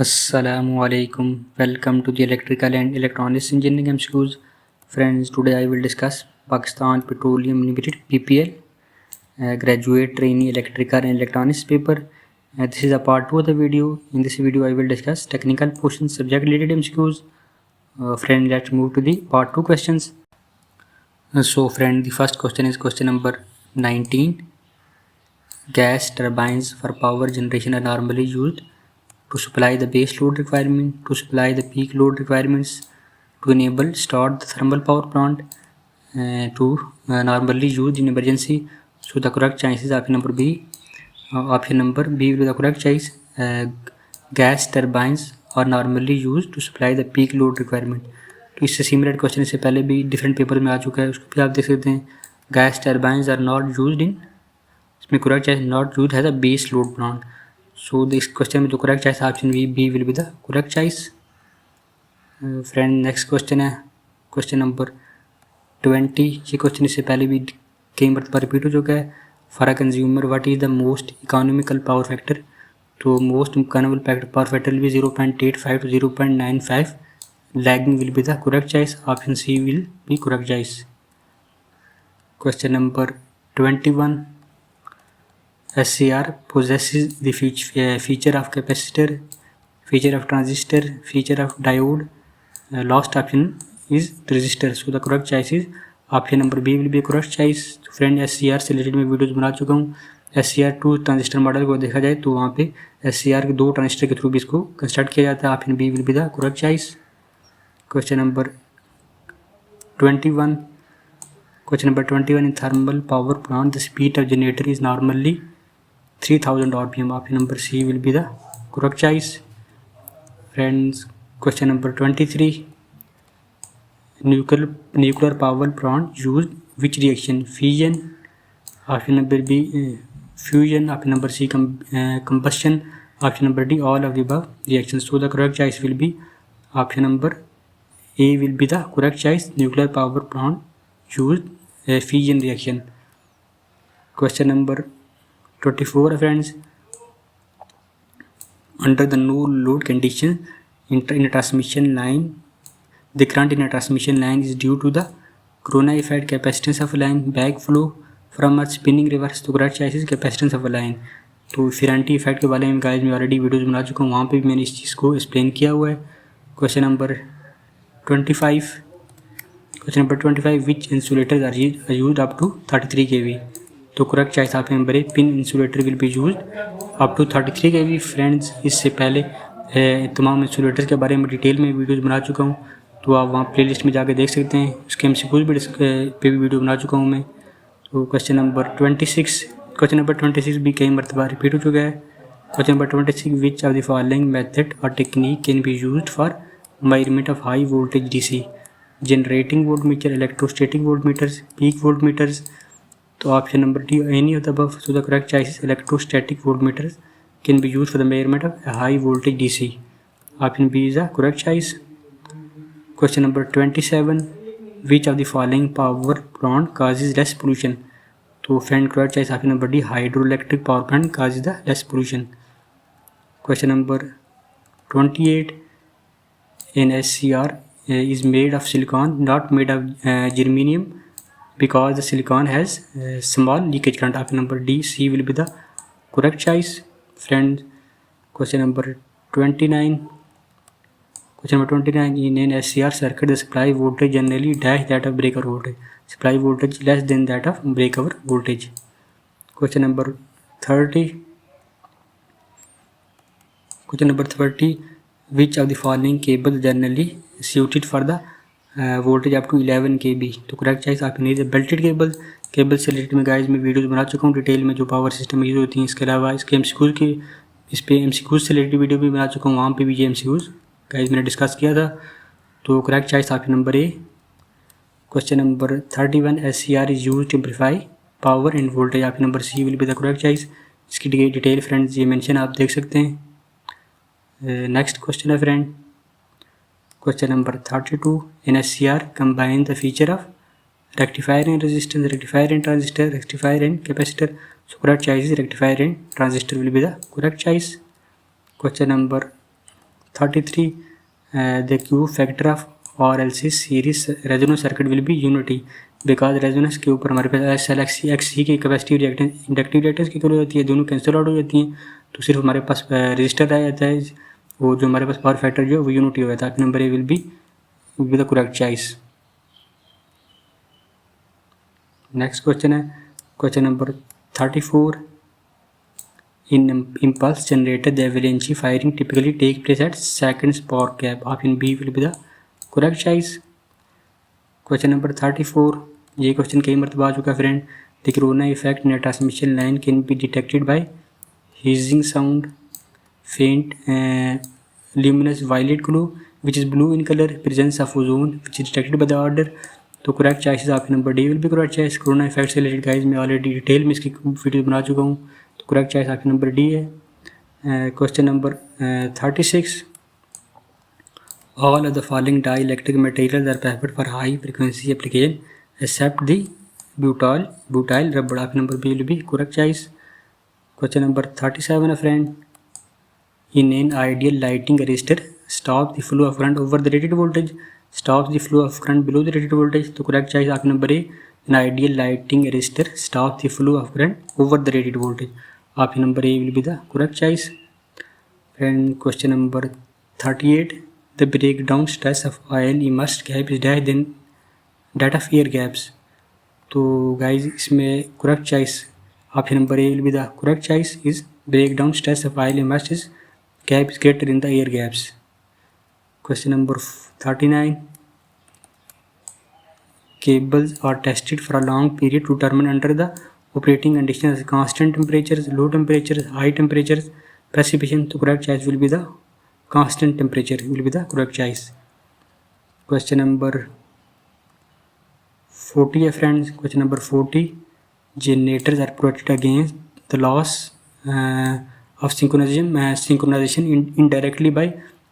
Assalamualaikum. Welcome to the Electrical and Electronics Engineering MCQs. Friends, today I will discuss Pakistan Petroleum Limited Graduate Trainee Electrical and Electronics paper. This is a part 2 of the video. In this video, I will discuss technical portions subject related MCQs. Friend, let's move to the part 2 questions. So, friend, the first question is question number 19. Gas turbines for power generation are normally used to supply the base load requirement, to supply the peak load requirements, to enable stored thermal power plant, normally used in emergency. So the correct choice is option number B. Option number B will be the correct choice. Gas turbines are normally used to supply the peak load requirement. तो इससे similar question इससे पहले भी different paper में आ चुका है, उसको भी आप देख सकते हैं. Gas turbines are not used in, इसमें correct choice not used as a base load plant. So this question में जो correct choice option B will be the correct choice. Friend, next question है question number 20. ये question इससे पहले भी कई मरतबा रिपीट हो चुका है. For a consumer, what is the most economical power factor? तो most economical power factor will be 0.85 to 0.95. Lagging will be the correct choice. Option C will be correct choice. Question number 21. SCR possesses the feature of capacitor, feature of transistor, feature of diode. Last option is resistor. So the correct choice is option number B will be correct choice. तो friend SCR से related मैं videos बना चुका हूँ. SCR2 transistor model को देखा जाए तो वहाँ पे SCR के 2 ट्रांजिस्टर के थ्रू भी इसको कंस्ट्रक्ट किया जाता है. Option B will be the correct choice. Question number 21. Question number 21. In thermal power plant, the speed of generator is normally 3000 RPM. Option number C will be the correct choice. Friends, question number 23. Nuclear power plant used which reaction? Fission. Option number B fusion. Option number C combustion. Option number D all of the above reactions. So the correct choice will be option number A will be the correct choice. Nuclear power plant used fission reaction. Question number 24, friends. Under the no load condition in a transmission line, the current in a transmission line is due to the corona effect, capacitance of a line, backflow from a spinning reverse. तो correct choice is capacitance of a line. तो Ferranti effect के बारे में guys मैं already videos बना चुका हूँ, वहाँ पे भी मैंने इस चीज़ को एक्सप्लेन किया हुआ है. Question number 25. Question number 25. Which insulators are used up to 33 kV. तो correct choice option number A pin insulator will be used up to 33 kV. Friends, इससे पहले तमाम इंसुलेटर के बारे में डिटेल में वीडियोज़ बना चुका हूँ, तो आप वहाँ प्लेलिस्ट में जाकर देख सकते हैं. उसके MCQs पे भी वीडियो बना चुका हूँ मैं. तो क्वेश्चन नंबर 26. क्वेश्चन नंबर 26 भी कई मरतबा रिपीट हो चुका है. Question number 26. Which of the following method और technique can be used for measurement of high voltage DC? Generating volt meter, electrostatic volt meters, peak volt meters. तो option number D any of the above. So the correct choice is electrostatic volt meters can be used for the measurement of high voltage DC. Option B is the correct choice. Question number 27. Which of the following power plant causes less pollution? तो friend correct choice option number D hydroelectric power plant causes the less pollution. Question number 28. An SCR is made of silicon, not made of germanium, because the silicon has small leakage current. Option number D C will be the correct choice. Friend, question number 29. Question number 29. In an SCR circuit, the supply voltage generally dash that of breaker voltage. Supply voltage less than that of breakover voltage. Question number 30. Question number 30. Which of the following cables generally suited for the voltage up to 11 kV? तो correct choice option is belted cable. Cable से related में guys मैं videos बना चुका हूँ detail में, जो power system में यूज होती हैं. इसके अलावा इसके MCQs से रिलेटेड वीडियो भी बना चुका हूँ, वहाँ पे भी ये MCQs गाइज मैंने डिस्कस किया था. तो correct choice option number A. Question number 31. SCR is use to amplify power and voltage. Option number C will be the correct choice. इसकी डिटेल फ्रेंड्स ये मेंशन आप देख सकते हैं. नेक्स्ट क्वेश्चन है friend. Question number 32. In SCR combine the feature of rectifier and resistance, rectifier and transistor, rectifier and capacitor. So correct choice is rectifier and transistor will be the correct choice. Question number 33, the Q factor of RLC series resonance circuit will be unity because resonance के ऊपर हमारे पास S L x सी की capacity reactance inductive reactance की हो जाती है, दोनों cancel out हो जाती हैं, तो सिर्फ हमारे पास रजिस्टर रह जाता है, वो जो हमारे पास पावर फैक्टर जो है वो यूनिटी हो जाता है। Number A will be the correct choice. Next question है question number 34। In impulse generator, the avalanche firing typically take place at second spark gap. Option B will be the correct choice. Question number 34. ये question कई मरतबा आ चुका है friend. The corona effect in transmission line can be detected by hissing sound, फेंट luminous violet glow which is blue in color, presence of ozone which is detected by the order। तो correct choice है आपके number D will be correct choice. Corona effect से related guys मैं already detail में इसकी video बना चुका हूँ, तो करेक्ट चॉइस आपके नंबर डी है। Question number 36। All of the following dielectric material are preferred for high frequency application except the butyl rubber. आपके number B will be correct choice. Question number 37 है friend. In an ideal lighting arrestor, stop the flow of current over the rated voltage, stops the flow of current below the rated voltage। तो correct choice आपका number A. An ideal lighting arrestor stops the flow of current over the rated voltage। आपका number A will be the correct choice। And question number 38। The breakdown stress of oil immersed gap is dash than that of air gaps। तो guys इसमें correct choice आपका number A will be the correct choice is breakdown stress of oil immersed is gap is greater in the air gaps। Question number 39। Cables are tested for a long period to determine under the operating conditions constant temperatures, low temperatures, high temperatures, precipitation। तो correct choice will be the constant temperature will be the correct choice। Question number 40 है friends। Question number 40। Generators are protected against the loss of synchronization indirectly by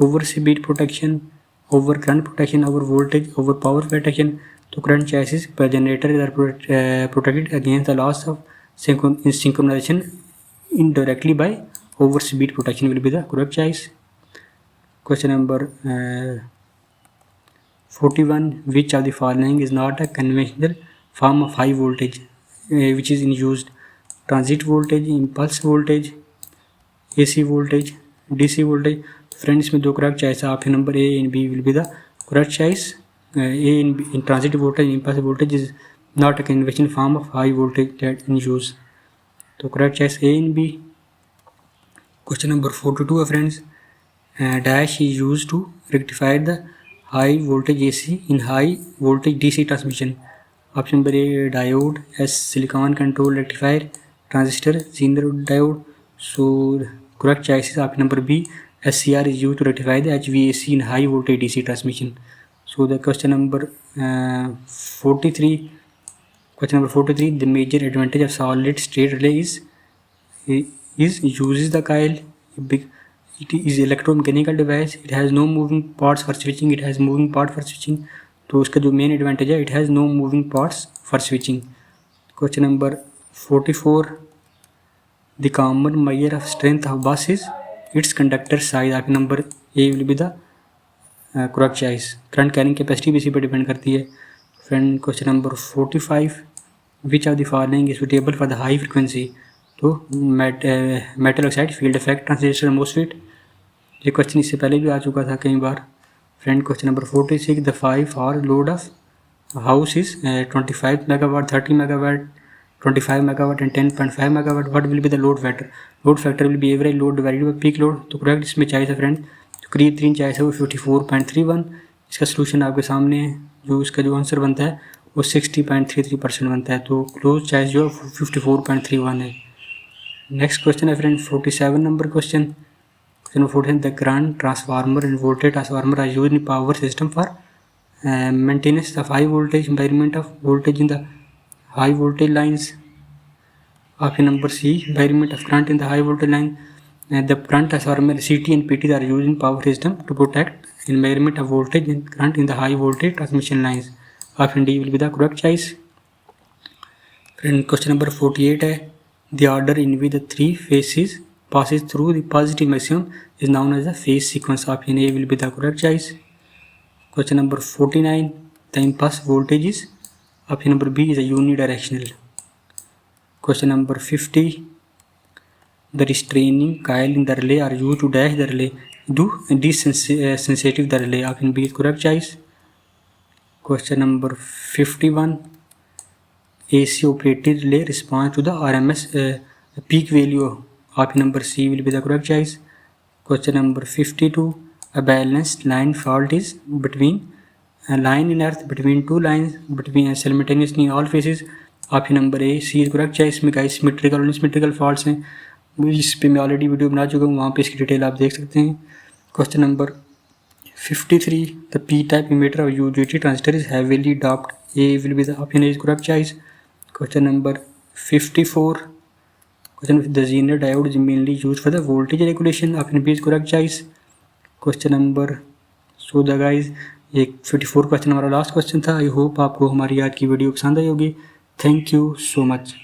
over speed protection, over current protection, over voltage, over power protection। तो current choices per generator are protected against the loss of synchronization indirectly by over speed protection will be the correct choice। Question number 41। Which of the following is not a conventional form of high voltage which is in used? Transit voltage, impulse voltage, AC voltage, DC voltage। Friends इसमें दो correct choice है आपके number A and B will be the correct choice. A transient voltage impulse voltage is not a conventional form of high voltage that in use. तो correct choice A and B. Question number 42 है friends. Dash is use to rectify the high voltage AC in high voltage DC transmission. Option number A diode, S silicon control rectifier, transistor, Zener diode. So correct choice is option number B, SCR is used to rectify the HVAC in high voltage DC transmission। So the question number 43। Question number 43। The major advantage of solid state relay is uses the coil। It is electromechanical device। It has no moving parts for switching। It has moving part for switching। तो उसका जो main advantage है, it has no moving parts for switching। Question number 44। The common measure of strength of bus is its conductor size। आपके number A will be the correct choice. Current carrying capacity भी इसी पर depend करती है friend. Question number 45। Which of the following is suitable for the high frequency? तो metal oxide, field effect, transistor, MOSFET. ये question इससे पहले भी आ चुका था कई बार friend. Question number 46। The 5 hour load of house is 25 megawatt, 30 megawatt, 25 megawatt and 10.5 megawatt। what will be the load factor? load factor will be average load divided by peak load। तो correct इसमें choice है friend, तो करीब 3 choice है वो 54.31। इसका solution आपके सामने है, जो इसका जो आंसर बनता है वो 60.33% बनता है। तो क्लोज चॉइस जो 54.31 है। नेक्स्ट क्वेश्चन है friend 47 number question. Question number 47। The current transformer and voltage transformer are used in power system for maintenance of high voltage, measurement of voltage in the high voltage lines। option number C, measurement of current in the high voltage line। the current transformer CT and PT are used in power system to protect in measurement of voltage and current in the high voltage transmission lines। option D will be the correct choice। Friend question number 48 है। the order in which the three phases passes through the positive maximum is known as the phase sequence. Option A will be the correct choice. Question number 49. The impulse voltage is, option number B is a unidirectional. Question number 50. The restraining coil in the relay are used to dash the relay, do desensitive the relay. Option B is correct choice. Question number 51. AC operated relay responds to the RMS peak value. Option number C will be the correct choice. Question number 52. A balanced line fault is between a line in earth between two lines between simultaneously in all phases. Option number A C is correct है. इसमें guys symmetrical और unsymmetrical faults हैं, इस पे मैं already video बना चुका हूँ, वहाँ पे इसकी डिटेल आप देख सकते हैं. Question number 53. The P type emitter of UJT transistor is heavily doped. A will be the option is correct choice. Question number 54. Question the zener diode is mainly use for the voltage regulation. Option B is correct choice. Question number so the guys ये 54 question हमारा last question था. I hope आपको हमारी आज की video पसंद आई होगी. Thank you so much.